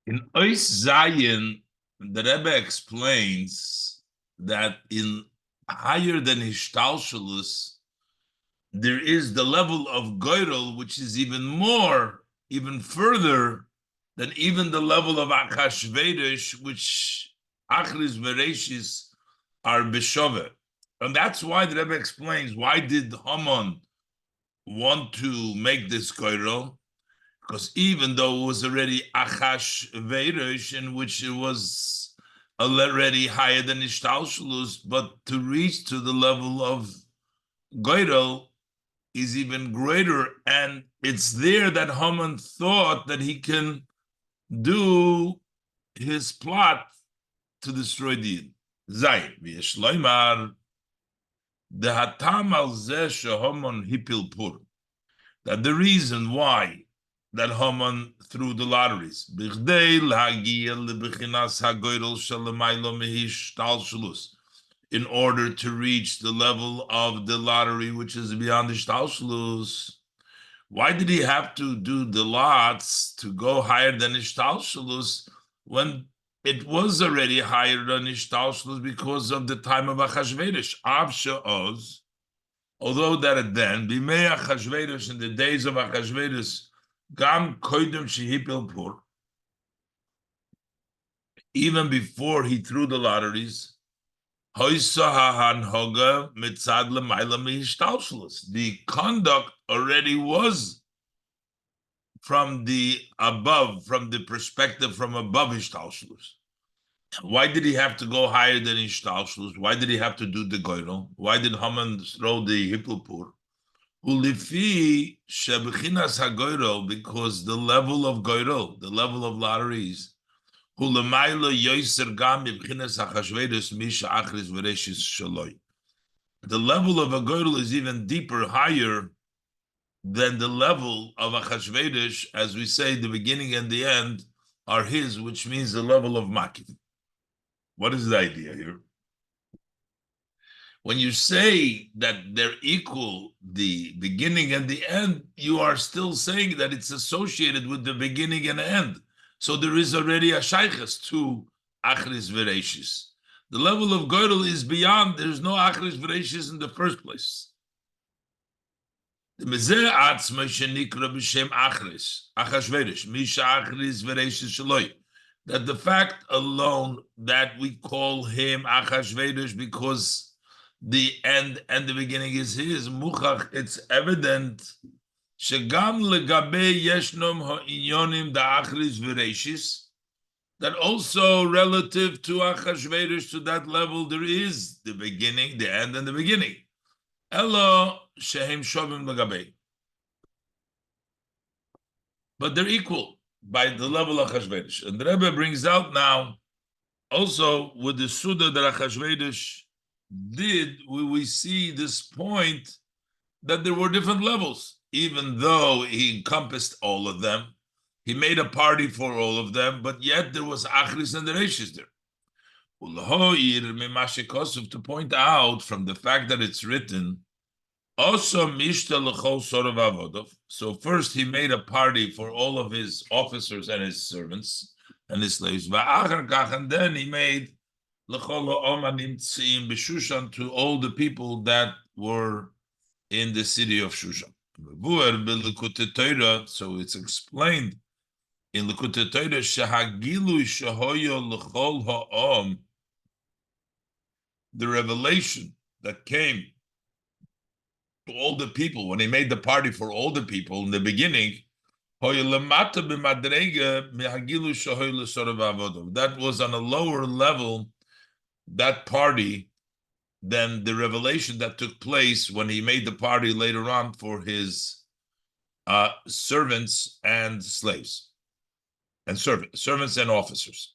In Ois Zayin, the Rebbe explains that in higher than Hishtalshalus, there is the level of Goyrel, which is even more, even further than even the level of Achashverosh, which Achris Bereshis are Beshove. And that's why the Rebbe explains, why did Haman want to make this Goyrel? Because even though it was already Achashverosh, in which it was already higher than Ishtalshalus, but to reach to the level of Goyrel is even greater, and it's there that Haman thought that he can do his plot to destroy the Zayin. V'yeshloimar the hatam al zeh sheHaman hipil pur. That the reason why that Haman threw the lotteries, bichdei lahagia lebechinas hagoyrel shelemaylo mehishtalshalus, in order to reach the level of the lottery, which is beyond the Ishtalshalus. Why did he have to do the lots to go higher than Ishtalshalus when it was already higher than Ishtalshalus because of the time of Achashverosh? Av she'oz, although that then, b'mei Achashverosh, in the days of Achashverosh, gam koidem shehipil pur, even before he threw the lotteries, the conduct already was from the above, from the perspective from above Ishtalshlus. Why did he have to go higher than Ishtalshlus? Why did he have to do the Goyrel? Why did Haman throw the Hippelpur? Ulifi shebechinas hagoyrel, because the level of Goyrel, the level of lotteries, the level of a girdle is even deeper, higher than the level of Achashverosh, as we say, the beginning and the end are his, which means the level of Makiv. What is the idea here? When you say that they're equal, the beginning and the end, you are still saying that it's associated with the beginning and end. So there is already a shaykhs to Achris Vereshis. The level of girdle is beyond, there's no Achris Vereshis in the first place. The Mezeh Atzma shenikra b'shem Achris, Achashverosh, Misha Achris Vereshis Shaloi. That the fact alone that we call him Achashverosh because the end and the beginning is his, Muchach, it's evident Shegam legabe yeshnom ha'inyonim da'achris v'reishis, that also relative to Achashverosh, to that level, there is the beginning, the end, and the beginning. Elo shehem shovim legabe. But they're equal by the level of Achashverosh. And the Rebbe brings out now, also with the Suda that Achashverosh did, we see this point that there were different levels. Even though he encompassed all of them, he made a party for all of them, but yet there was Achris and the Reishis there. To point out from the fact that it's written, also so first he made a party for all of his officers and his servants and his slaves, and then he made to all the people that were in the city of Shushan. So it's explained in Likutei Torah, the revelation that came to all the people when he made the party for all the people in the beginning, that was on a lower level, that party, than the revelation that took place when he made the party later on for his servants and slaves, and servants and officers.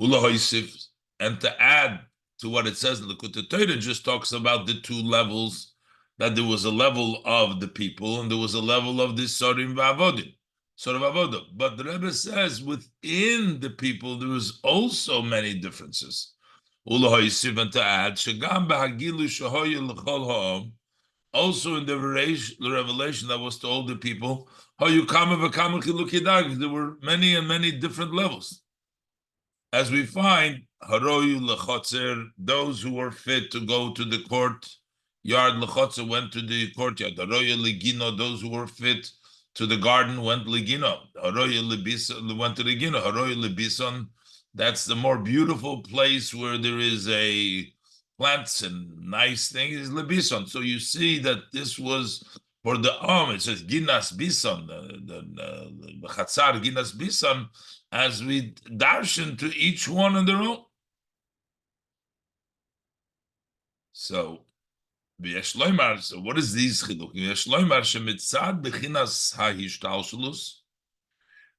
And to add to what it says in the Likutei Torah, just talks about the two levels, that there was a level of the people and there was a level of the Sorim V'Avodim. But the Rebbe says within the people there was also many differences. To add, also in the revelation that was to all the people, There were many and many different levels. As we find, those who were fit to go to the courtyard, went to the courtyard. Those who were fit to the garden went ligino. Went to ligino. That's the more beautiful place where there is a plants and nice things is lebison. So you see that this was for the it says ginas bison, the chatzar ginas bison, as we darshan to each one on their own. So so what is these chiluk?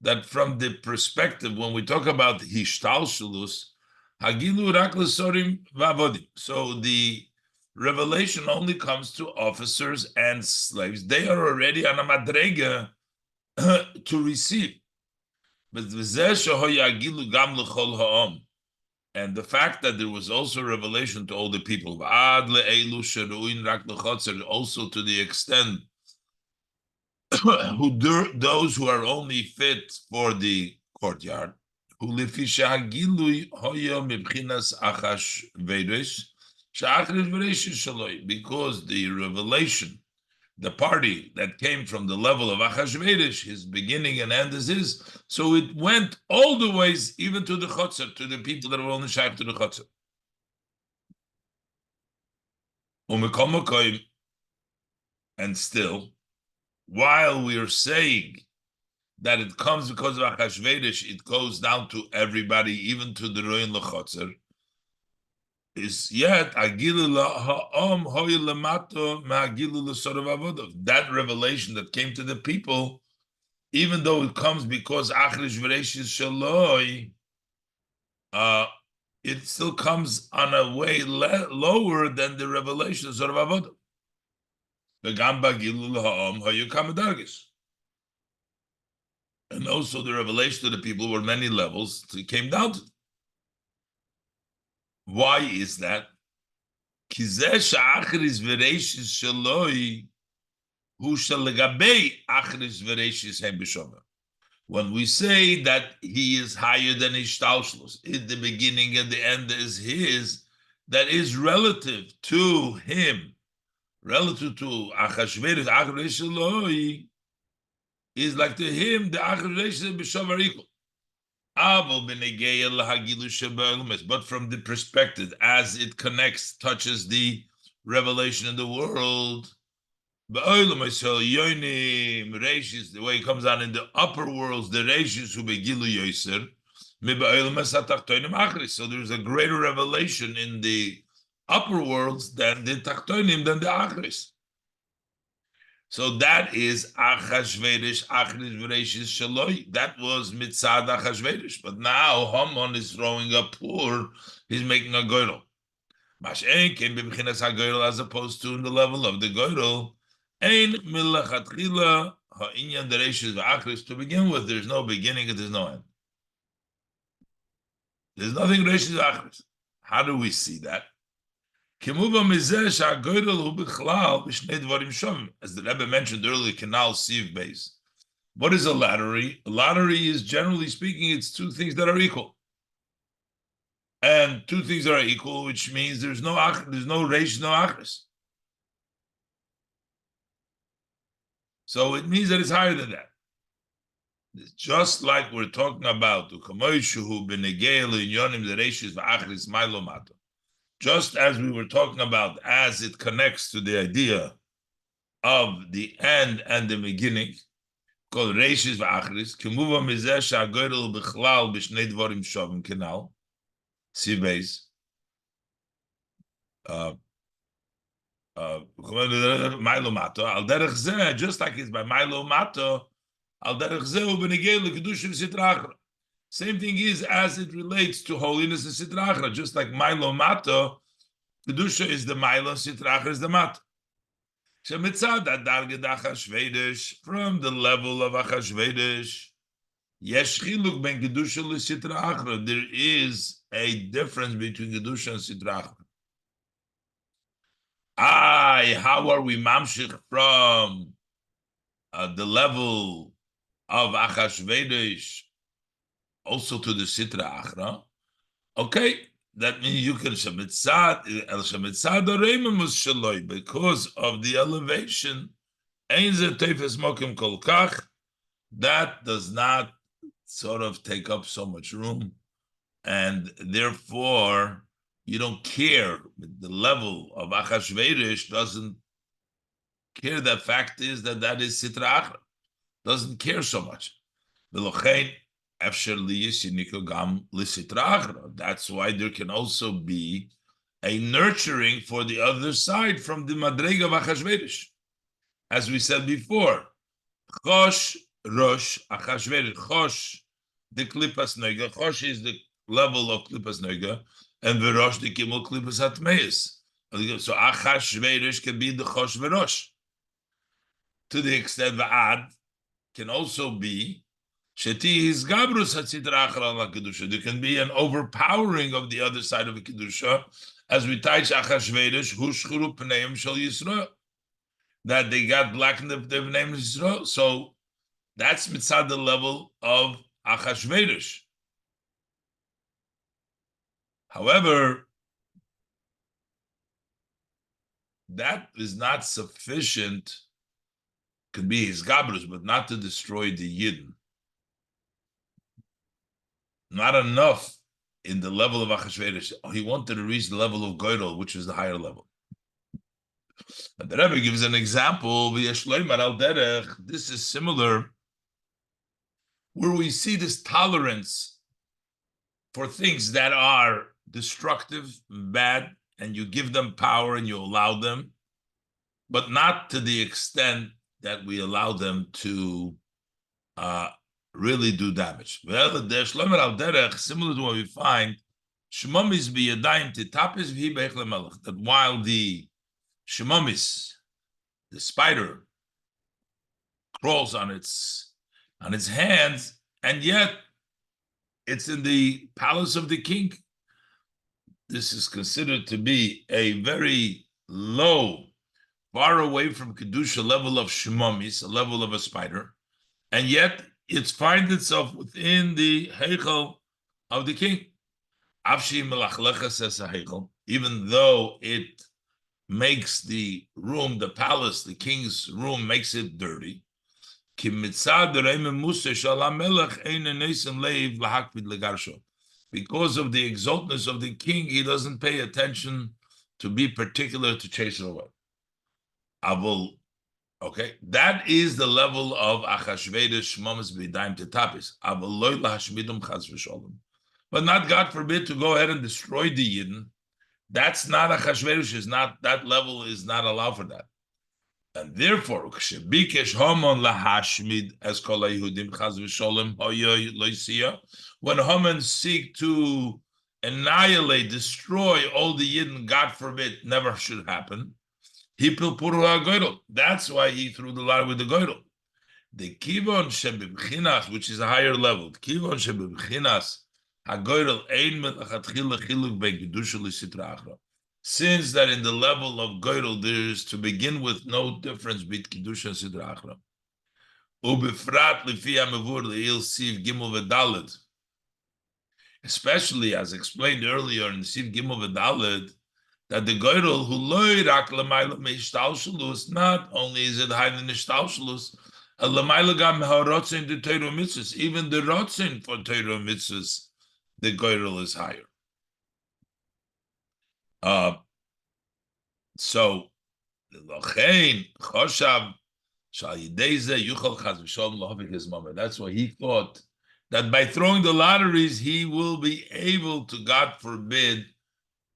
That from the perspective, when we talk about hishtalshelus, hagilu rak lesorim v'avodim. So the revelation only comes to officers and slaves. They are already on a madrega to receive. But and the fact that there was also revelation to all the people, also to the extent those who are only fit for the courtyard, because the revelation, the party that came from the level of Achashverosh, his beginning and end is his, so it went all the ways, even to the Chotzer, to the people that were only shaykh to the Chotzer. And still, while we are saying that it comes because of Achashverosh, it goes down to everybody, even to the Roin L'Chotzer, is yet that revelation that came to the people, even though it comes because Achashverosh is Shaloi, it still comes on a way lower than the revelation of Zorav Avodah. And also the revelation to the people were many levels, so it came down to. Why is that? When we say that he is higher than Ishtalshlus, in the beginning and the end is his, that is relative to him, relative to Achashverosh, Achashverosh is like to him, the Achashverosh and B'Shav are equal. But from the perspective, as it connects, touches the revelation in the world, the way it comes out in the upper worlds, the reishis who begilu yoser, so there's a greater revelation in the upper worlds than the tachtonim, than the achris. So that is Achashverosh, Achashverosh Shaloi. That was Mitzad Achashverosh. But now Haman is throwing a pur. He's making a goyrel. Mashen came b'mchinas hagoyrel as opposed to in the level of the goyrel. Ein milachatchila ha'inyan dereshis v'achris. To begin with, there's no beginning and there's no end. There's nothing dereshis v'achris. How do we see that? As the Rebbe mentioned earlier, canal sieve base. What is a lattery? A lattery is, generally speaking, it's two things that are equal. And two things that are equal, which means there's no reish, no achris. So it means that it's higher than that. It's just like we're talking about just as we were talking about, as it connects to the idea of the end and the beginning, called Reishis v'Achris, Kimuva mizeh sha'goyrel b'chlal b'shnei dvorim shovim kenal, Sibeis, Milo Mato, al derech zeh, just like it's by Milo Mato, al derech zeh u'benegei l'kedushim sitra achra. Same thing is as it relates to holiness and sitra achra, just like Milo Mato, Kedusha is the Milo, sitra achra is the Mato. Shemitzad adarged Achashverosh, from the level of Achashverosh, yesh chiluk ben Kedusha l'sitra achra. There is a difference between Kedusha and sitra achra. How are we mamshich from the level of Achashverosh also to the Sitra Achra, okay, that means you can Shemitzad because of the elevation. That does not sort of take up so much room, and therefore you don't care. The level of Achashverosh doesn't care. The fact is that is Sitra Achra, doesn't care so much. That's why there can also be a nurturing for the other side from the Madrega of Achashverosh. As we said before, Chosh, Rosh, Achashverosh, Chosh, the Klippas Noiga, Chosh is the level of Klippas Noiga, and Verosh, the Kimel Klippas Atmeis. So Achashverosh can be the Chosh Verosh. To the extent Va'ad can also be Sheti is Gabrus Hatzitra Achra la Kedusha. There can be an overpowering of the other side of a Kedusha, as we teach Achashverosh, Hushchuru Pneim Shel Yisrael, that they got blackened their name Yisrael. So that's mitzad the level of Achashverosh. However, that is not sufficient. Could be his Gabrus, but not to destroy the Yidden. Not enough in the level of Achashverosh. He wanted to reach the level of Goydel, which is the higher level. And the Rebbe gives an example. This is similar, where we see this tolerance for things that are destructive, bad, and you give them power and you allow them, but not to the extent that we allow them to really do damage. Similar to what we find, that while the Shemamis, the spider, crawls on its hands, and yet it's in the palace of the king. This is considered to be a very low, far away from Kedusha level of Shemamis, a level of a spider, and yet it finds itself within the heichal of the king. Even though it makes the room, the palace, the king's room, makes it dirty. Because of the exaltness of the king, he doesn't pay attention to be particular to chase it away. Okay, that is the level of Achashverosh Shmamis B'Yadayim Tetapis. But not, God forbid, to go ahead and destroy the Yidden. That's not Achashverosh. Is not, that level is not allowed for that. And therefore, Bikesh Haman lahashmid as kol Yehudim chas v'sholem hoyo loisia, when Haman seek to annihilate, destroy all the Yidden, God forbid, never should happen. He pilpuru hagoydel. That's why he threw the lot with the goydel. The kivon shebibchinas, which is a higher level. Kivon shebibchinas hagoydel ein melachatchila chiluk be'kedusha l'sitra achra. Since that in the level of goydel there is to begin with no difference between kedusha and sitra achra. Ubefrat lifi hamavur le'il siv gimel v'daled. Especially as explained earlier in siv gimel v'daled, that the goydel who loy rak l'mayla me'ishtalshalus, not only is it higher than ishtalshalus, l'mayla gam ha'rotzin to Torah mitzvahs, even the rotzin for Torah mitzvahs, the goydel is higher. So, that's why he thought that by throwing the lotteries, he will be able to, God forbid,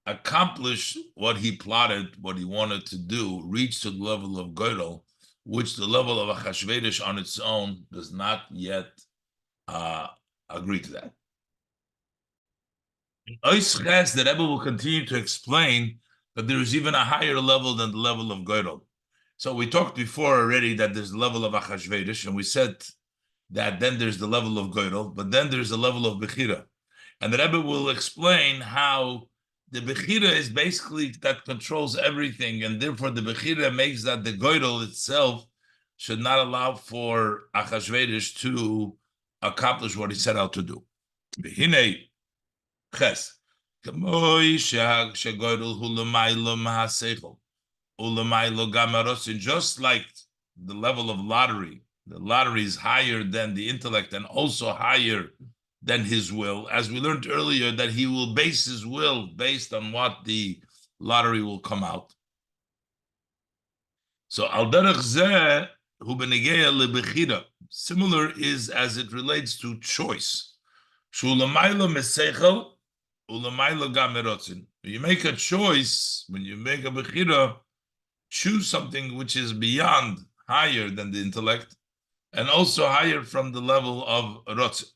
accomplish what he plotted, what he wanted to do, reach to the level of Goydel, which the level of Achashverosh on its own does not yet agree to that. In Ois Ches, the Rebbe will continue to explain that there is even a higher level than the level of Goydel. So we talked before already that there's the level of Achashverosh, and we said that then there's the level of Goydel, but then there's the level of Bechira. And the Rebbe will explain how the Bechira is basically that controls everything, and therefore the Bechira makes that the Goydel itself should not allow for Achashverosh to accomplish what he set out to do. V'hinei ches, k'moi shegoydel hu l'maylo mahaseichel, u'l'maylo gam harotzin, just like the level of lottery, the lottery is higher than the intellect and also higher than his will, as we learned earlier, that he will base his will based on what the lottery will come out. So al derech zeh hu benegeya lebechira. Similar is as it relates to choice. Shu l'maylo meseichel u'l'maylo gam harotzin. You make a choice when you make a bechira. Choose something which is beyond, higher than the intellect, and also higher from the level of rotzin.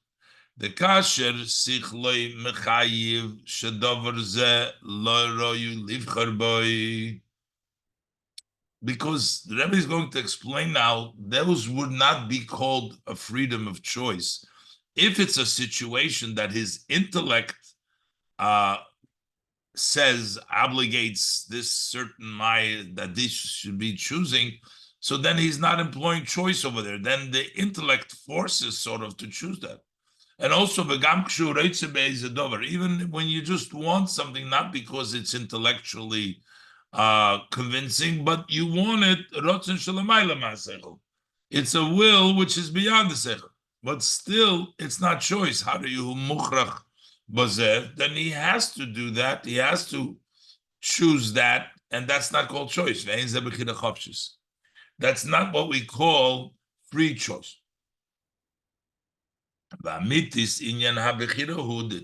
The kasher sichloi mechayiv shedavar ze lo royu livchar boy. Because the Rebbe is going to explain now, those would not be called a freedom of choice if it's a situation that his intellect says, obligates this certain maya that this should be choosing. So then he's not employing choice over there. Then the intellect forces sort of to choose that. And also, even when you just want something, not because it's intellectually convincing, but you want it, it's a will which is beyond the seichel. But still, it's not choice. How do you mukhrach bazer? Then he has to do that. He has to choose that, and that's not called choice. That's not what we call free choice. The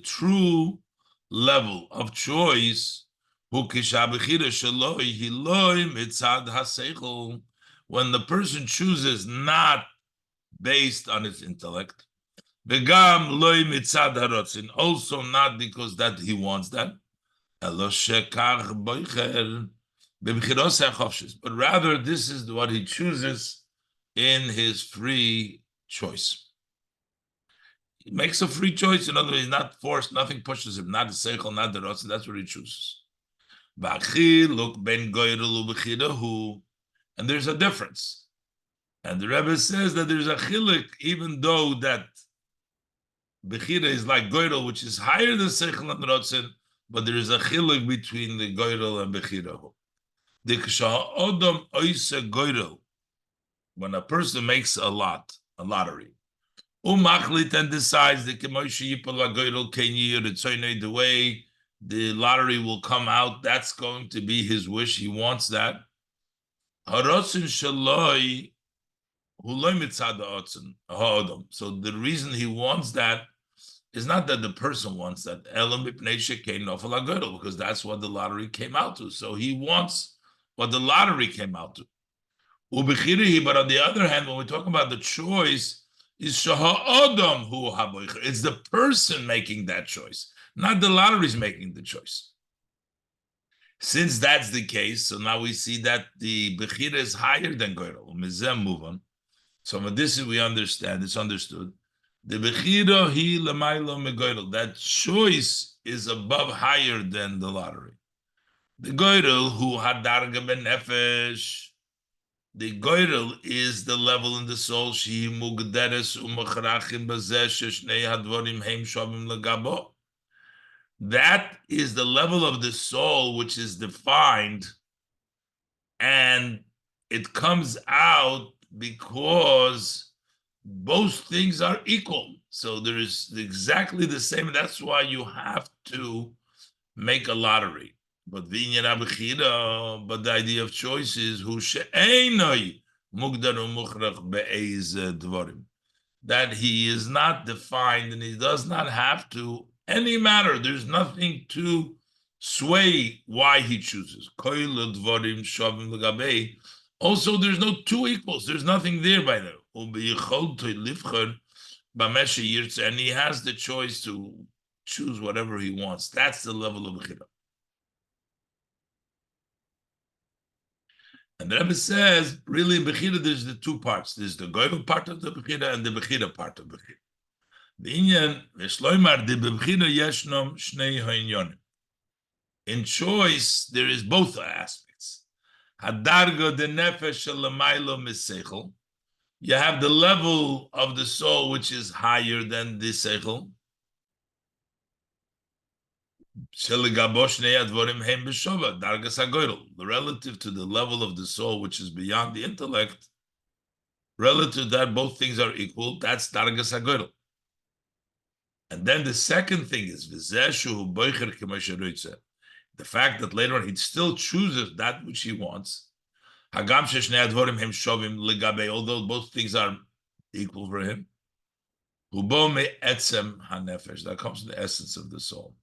true level of choice, when the person chooses not based on his intellect, also not because that he wants that, but rather this is what he chooses in his free choice. He makes a free choice. In other words, he's not forced. Nothing pushes him. Not the seichel, not the rotzin. That's what he chooses. And there's a difference. And the Rebbe says that there's a chiluk, even though that bechira is like goydel, which is higher than seichel and rotzin, but there is a chiluk between the goydel and bechira. The k'sha'odom oise goydel, when a person makes a lottery, umachlit, and decides that the way the lottery will come out, that's going to be his wish. He wants that. So the reason he wants that is not that the person wants that, because that's what the lottery came out to. So he wants what the lottery came out to. But on the other hand, when we talk about the choice, it's the person making that choice, not the lottery's making the choice. Since that's the case, so now we see that the bechira is higher than goyrel. Move on. So with this we understand, it's understood. The bechira hi l'maylo megoyrel. That choice is above, higher than the lottery. The goyrel hu hadarga benefesh. The goyrel is the level in the soul. She mugderes umachrachim bazesh shnei hadvorim heim shavim legabo. That is the level of the soul which is defined, and it comes out because both things are equal. So there is exactly the same. That's why you have to make a lottery. But the idea of choice is that he is not defined and he does not have to any matter. There's nothing to sway why he chooses. Also, there's no two equals. There's nothing there by now. And he has the choice to choose whatever he wants. That's the level of bechira. And the Rebbe says, really, in bechira, there's the two parts. There's the goyim part of the bechira and the bechira part of bechira. In choice, there is both aspects. Hadargo de nefesh l'maylo miseichel. You have the level of the soul which is higher than the seichel. Relative to the level of the soul which is beyond the intellect, relative to that both things are equal, that's dargas hagoyrel. And then the second thing is the fact that later on he still chooses that which he wants. Although both things are equal for him. That comes from the essence of the soul.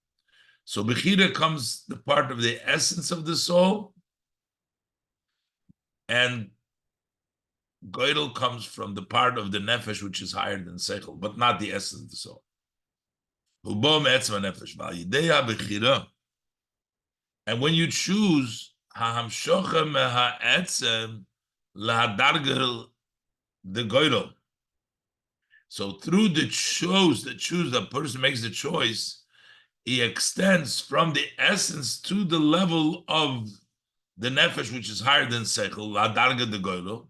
So Bechira comes the part of the essence of the soul, and Goydel comes from the part of the nefesh which is higher than Seichel, but not the essence of the soul. And when you choose the Goydel, so through the person makes the choice, he extends from the essence to the level of the nefesh, which is higher than seichel, hadarga de goylo,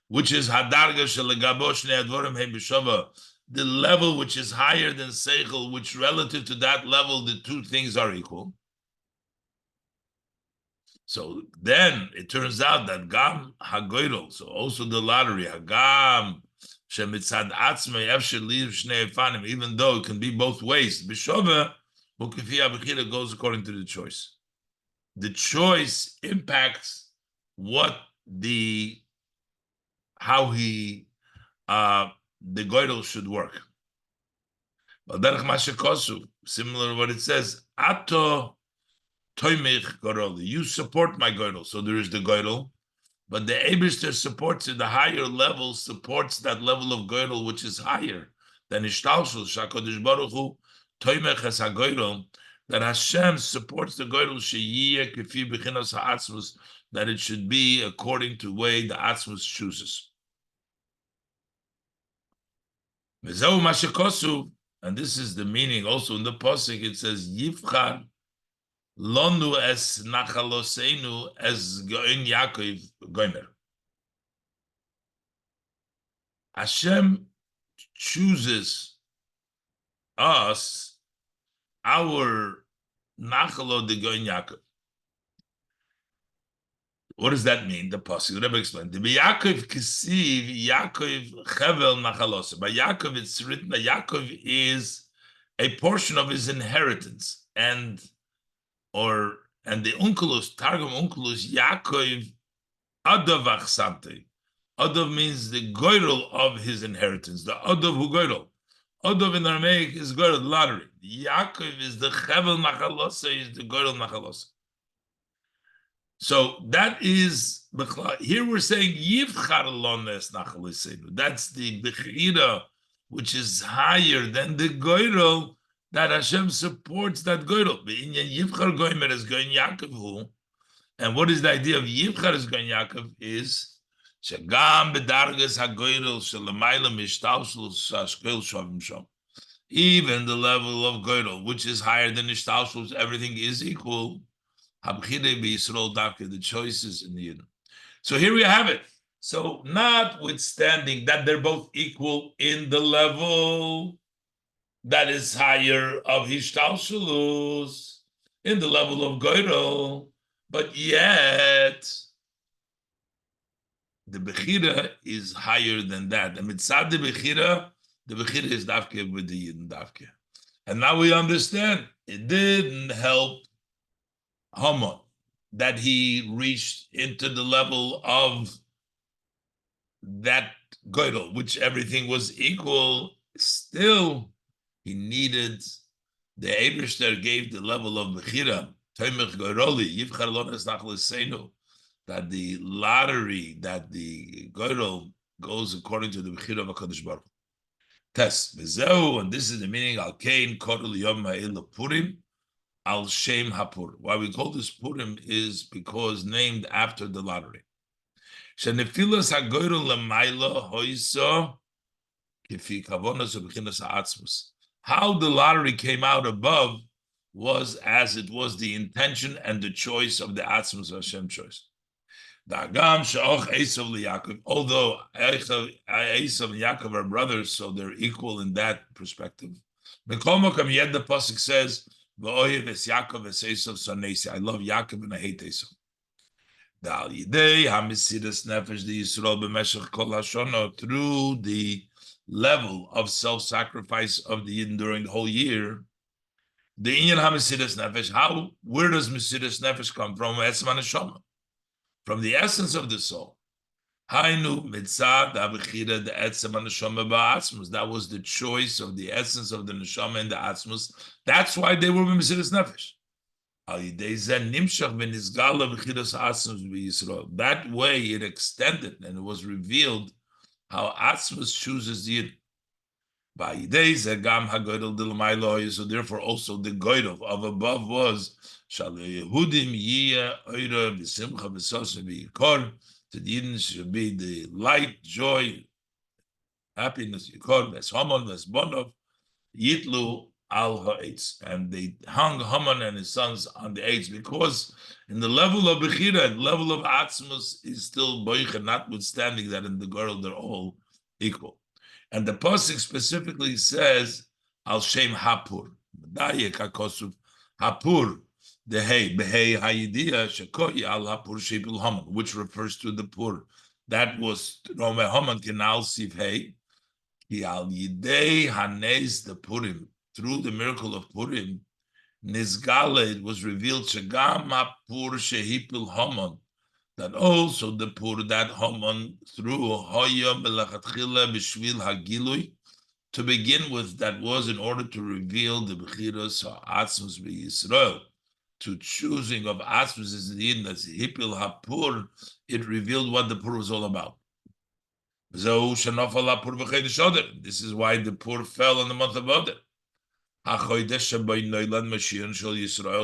which is hadarga shelegabo shnei advorim heim b'shava, the level which is higher than seichel, which relative to that level, the two things are equal. So then it turns out that gam hagoylo, so also the lottery, hagam shemitzad atzmei efshel liv shnei efanim, even though it can be both ways, b'shava, Bechira goes according to the choice. The choice impacts how the goydel should work. Similar to what it says, Ato toimich goroli, you support my goydel. So there is the goydel, but the Eibishter supports it, the higher level supports that level of goydel which is higher than Ishtalshul, Shakodesh Baruch Hu, Toimech es hagoydel, that Hashem supports the goydel sheyiyeh kefi bechinas ha'atzmus, that it should be according to the way the atzmus chooses. V'zeu ma shekosu, and this is the meaning also in the pasuk. It says Yivchar lonu es nachaloseinu es goin Yaakov gomer. Hashem chooses us, our nachalo de goin Yaakov. What does that mean? The pasuk, the Rebbe explained. The Yaakov kisiv Yaakov chevel nachalos. By Yaakov, it's written that Yaakov is a portion of his inheritance, and the unkelus, Targum unkelus, Yaakov adavach sante. Adav means the goyrel of his inheritance. The adav hu goyrel. Adav in Aramaic is goyrel, lottery. Yaakov is the chevel nachalos, is the goyrel nachalos. So that is, here we're saying Yivchar lones nachalisenu. That's the Bechira, which is higher than the goyrel, that Hashem supports that goyrel. Yivchar goymer is goyin Yaakov. And what is the idea of Yivchar is goyin Yaakov is shagam bedargas hagoyrel shelamayla mishtalshul shashkel shavim sham. Even the level of goyrel, which is higher than ishtalshul, everything is equal. The choices in the Yidden. So here we have it. So notwithstanding that they're both equal in the level that is higher of Hishtalshalus, in the level of Goyrel, but yet the Bechira is higher than that. The Mitzad the Bechira is Davke with the Yidden Davke. And now we understand it didn't help Haman that he reached into the level of that goydel, which everything was equal. Still, he needed the Eibishter gave the level of Bechira, Toimech Goyroli, Yivchar Lones Nachlisenu, that the lottery, that the goydel goes according to the Bechira of HaKadosh Baruch. Test Bezeu, and this is the meaning Al Kain Kodol Yom Ha'ela Purim. Al Shem Hapur. Why we call this Purim is because named after the lottery. Shenefilas hagoyrel lemaila hoiso kifi kavonas u'bechinas ha'atzmus. How the lottery came out above was as it was the intention and the choice of the atzmus of Hashem choice. Although Esav and Yaakov are brothers, so they're equal in that perspective. Yet the pasuk says, "V'oyev es Yaakov es Esav sonesi." I love Yaakov and I hate Esav. Through the level of self-sacrifice of the Yidden during the whole year, the inyan hamesidas nefesh. Where does mesidas nefesh come from? From the essence of the soul. Hainu mitzad abechira the etzem neshama ba'atzmus. That was the choice of the essence of the neshama and the atzmus. That's why they were mesidas nefesh. That way it extended and it was revealed how atzmus chooses the Yid. So therefore also the goydel of above was to the Yidden should be the light, joy, happiness, Yitlu al ha'etz, and they hung Haman and his sons on the eitz, because in the level of Bechira, the level of Atzmus is still Boicha, notwithstanding that in the girl they're all equal. And the pasuk specifically says al shem hapur, hapur, the hey behei hayidia shekoyi al hapur shepil Haman, which refers to the pur. That was Rome Haman kenal siv hey. Al Yidei Hanes the Purim, through the miracle of Purim, Nizgala, it was revealed Shagam Hapur Shehipil Haman, that also the Pur, that Haman, through Hoya Melachatchila Bishvil Hagilui, to begin with, that was in order to reveal the Bechiras Atzmus Yisrael, to choosing of Atzmus as the Eden, that's Hipil Hapur, it revealed what the Pur was all about. This is why the pur fell in the month of Adar.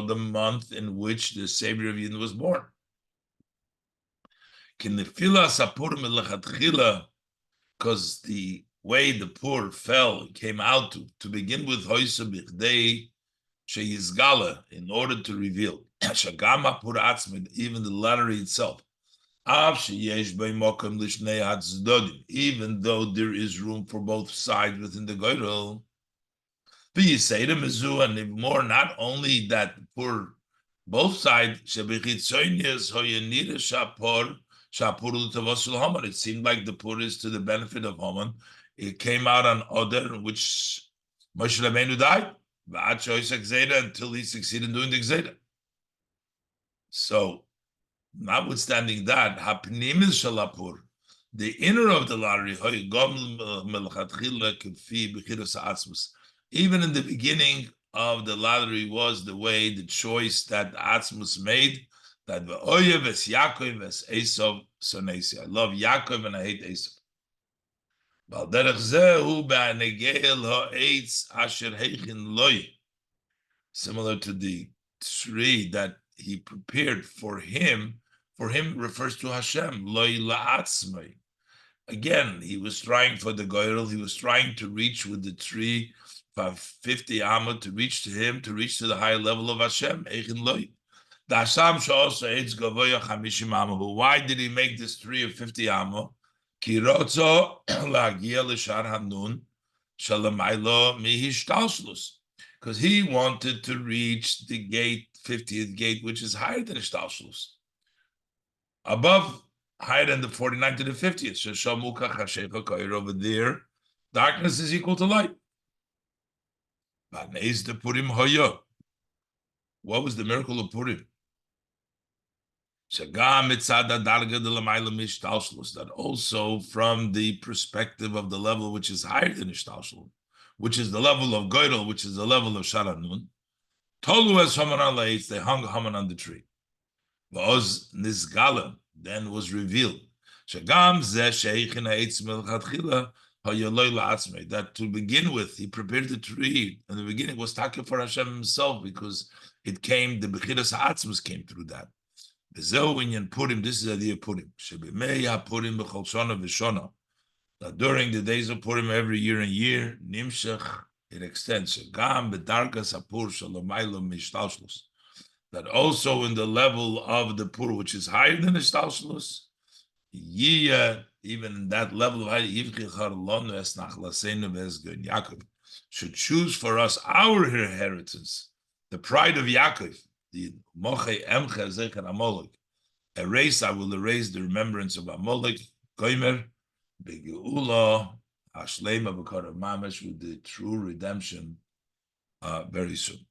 The month in which the Savior of Yidden was born. Because the way the pur fell came out to begin with, in order to reveal even the lottery itself. Even though there is room for both sides within the goyrel, and more, not only that for both sides, it seemed like the pur is to the benefit of Haman. It came out on Oder, in which Moshe Rabbeinu died until he succeeded in doing the Gzeda. So, notwithstanding that, the inner of the lottery, even in the beginning of the lottery, was the way, the choice that Atzmus made, that I love Yaakov and I hate Esav. Similar to the tree that he prepared for him refers to Hashem. Again, he was trying for the goyrel, he was trying to reach with the tree for 50 amma, to reach to him, to reach to the higher level of Hashem. Why did he make this tree of 50 amma? Because he wanted to reach the gate, 50th gate, which is higher than Ishtalshlus. Above, higher than the 49th to the 50th. Over there, darkness is equal to light. What was the miracle of Purim? That also from the perspective of the level which is higher than Ishtalshlus, which is the level of Goydel, which is the level of Sharanun, Tolu as Haman al Eitz, they hung Haman on the tree. V'oz Nizgala, then was revealed. Shagam zeh sheichin ha'etz melchatchila ha'yoloi la'atzmei. That to begin with, he prepared the tree. In the beginning, was taka for Hashem himself, because it came, the bechiras ha'atzmus came through that. V'zeu inyan Purim, this is the idea of Purim. Shebimei ha'Purim b'chol shona v'shona. That during the days of Purim, every year and year, nimshach, it extends. Shagam b'dargas ha'pur shalomaylo mishtalshlus. that also in the level of the pur, which is higher than the Shtalshalus, even in that level of Yaakov should choose for us our inheritance, the pride of Yaakov, the Moche Emche Zecher Amalek. I will erase the remembrance of Amalek, Goimer, Begeula, Hashlema B'Kar Mamash, with the true redemption very soon.